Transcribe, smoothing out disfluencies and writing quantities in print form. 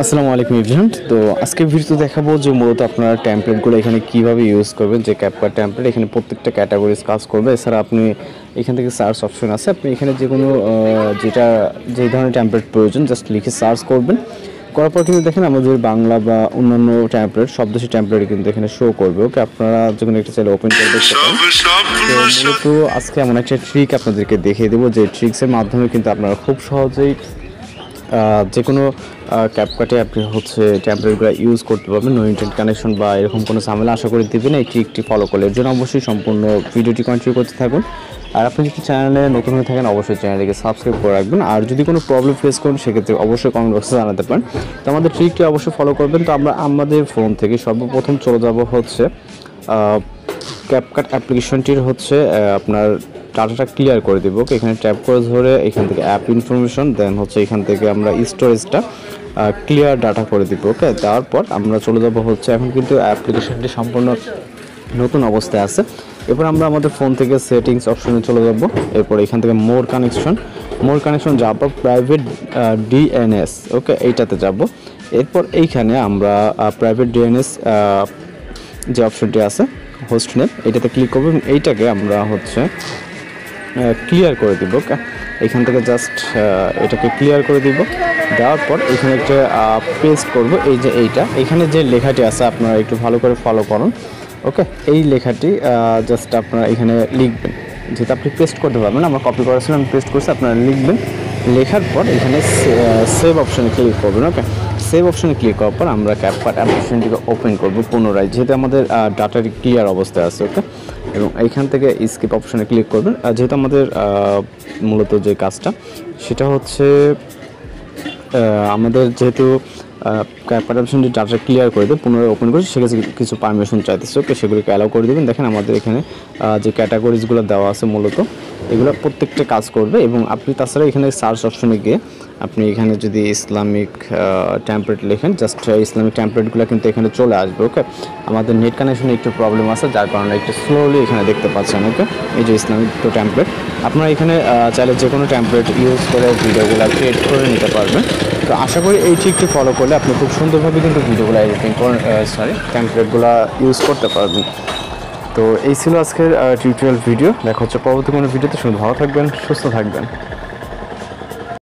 আসসালামু আলাইকুম এভরিওয়ান। তো আজকে ভিডিওতে দেখাবো যে মূলত আপনারা টেমপ্লেটগুলো এখানে কিভাবে ইউজ করবেন। যে ক্যাপকাট টেমপ্লেট এখানে প্রত্যেকটা ক্যাটাগরিজ কাজ করবে। এছাড়া আপনি এখান থেকে সার্চ অপশন আছে, আপনি এখানে যে কোনো যে ধরনের টেমপ্লেট প্রয়োজন জাস্ট লিখে সার্চ করবেন। করার পর কিন্তু দেখেন আমাদের বাংলা বা অন্যান্য টেমপ্লেট সব দেশের টেমপ্লেট কিন্তু এখানে শো করবে। ওকে, আপনারা যে কোনো একটা চাইলে ওপেন করে দেখতে পারেন। তো মূলত আজকে এমন একটা ট্রিক আপনাদেরকে দেখিয়ে দেবো যে ট্রিক্সের মাধ্যমে কিন্তু আপনারা খুব সহজেই যে কোনো ক্যাপকাটে আপনি টেমপ্লেটগুলো ইউজ করতে পারবেন। নো ইন্টারনেট কানেকশন বা এরকম কোনো ঝামেলা আশা করি দেবেন এই ট্রিকটি ফলো করলে। এর জন্য অবশ্যই সম্পূর্ণ ভিডিওটি কন্টিনিউ করতে থাকুন। আর আপনি যদি চ্যানেলে নতুন হয়ে থাকেন অবশ্যই চ্যানেলটিকে সাবস্ক্রাইব করে রাখবেন। আর যদি কোনো প্রবলেম ফেস করেন সেক্ষেত্রে অবশ্যই কমেন্ট বক্সে জানাতে পারেন। তো আমাদের ট্রিকটি অবশ্যই ফলো করবেন। তো আমরা আমাদের ফোন থেকে সর্বপ্রথম চলে যাব ক্যাপকাট অ্যাপ্লিকেশনটির আপনার ডাটাটা ক্লিয়ার করে দেবো। এখানে ট্যাপ করে ধরে এখান থেকে অ্যাপ ইনফরমেশন দেন এখান থেকে আমরা স্টোরেজটা ক্লিয়ার ডাটা করে দিব। ওকে, তারপর আমরা চলে যাব এখন কিন্তু অ্যাপ্লিকেশনটি সম্পূর্ণ নতুন অবস্থায় আছে। এরপর আমরা আমাদের ফোন থেকে সেটিংস অপশনে চলে যাব। এরপর এখান থেকে মোর কানেকশন যাব প্রাইভেট ডিএনএস। ওকে, এইটাতে যাব। এরপর এইখানে আমরা প্রাইভেট ডিএনএস যে অপশনটি আছে হোস্ট নেম এইটাতে ক্লিক করব এবং এইটাকে আমরা ক্লিয়ার করে দিব। ওকে, এখান থেকে জাস্ট এটাকে ক্লিয়ার করে দিব। দেওয়ার পর এখানে একটা পেস্ট করব। এখানে যে লেখাটি আছে আপনারা একটু ভালো করে ফলো করুন। ওকে, এই লেখাটি জাস্ট আপনারা এখানে লিখবেন। যেহেতু আপনি পেস্ট করতে পারবেন, আমরা কপি করেছিলাম আমি পেস্ট করছি, আপনারা লিখবেন। লেখার পর এখানে সেভ অপশনে ক্লিক করবেন। ওকে, সেভ অপশনে ক্লিক করার পর আমরা ক্যাপকাট অ্যাপ্লিকেশনটিকে ওপেন করব পুনরায়, যেহেতু আমাদের ডাটাটি ক্লিয়ার অবস্থায় আছে। ওকে, এবং এইখান থেকে স্কিপ অপশনে ক্লিক করবেন। যেহেতু আমাদের মূলত যে কাজটা সেটা আমাদের যেহেতু ক্যাপকাট অপশনটি ডাটা ক্লিয়ার করে দেবে পুনরায় ওপেন করছি, সেক্ষেত্রে কিছু পারমিশন চাইতেছে। ওকে, সেগুলিকে অ্যালাউ করে দেবেন। দেখেন আমাদের এখানে যে ক্যাটাগরিজগুলো দেওয়া আছে মূলত এগুলো প্রত্যেকটা কাজ করবে। এবং আপনি তাছাড়া এখানে সার্চ অপশনে গিয়ে আপনি এখানে যদি ইসলামিক টেমপ্লেট লেখেন জাস্ট ইসলামিক টেমপ্লেটগুলো কিন্তু এখানে চলে আসবে। ওকে, আমাদের নেট কানেকশনে একটু প্রবলেম আছে যার কারণে একটু স্লোলি এখানে দেখতে পাচ্ছেন। ওকে, এই যে ইসলামিক টেমপ্লেট আপনারা এখানে চাইলে যে কোনো টেমপ্লেট ইউজ করে ভিডিওগুলো ক্রিয়েট করে নিতে পারবেন। তো আশা করি এই ট্রিকটি ফলো করলে আপনি খুব সুন্দরভাবে কিন্তু ভিডিওগুলো এডিটিং টেমপ্লেটগুলো ইউজ করতে পারবেন। তো এই ছিল আজকের টিউটোরিয়াল ভিডিও। দেখা হচ্ছে পরবর্তী কোনো ভিডিওতে। শুধু ভালো থাকবেন, সুস্থ থাকবেন।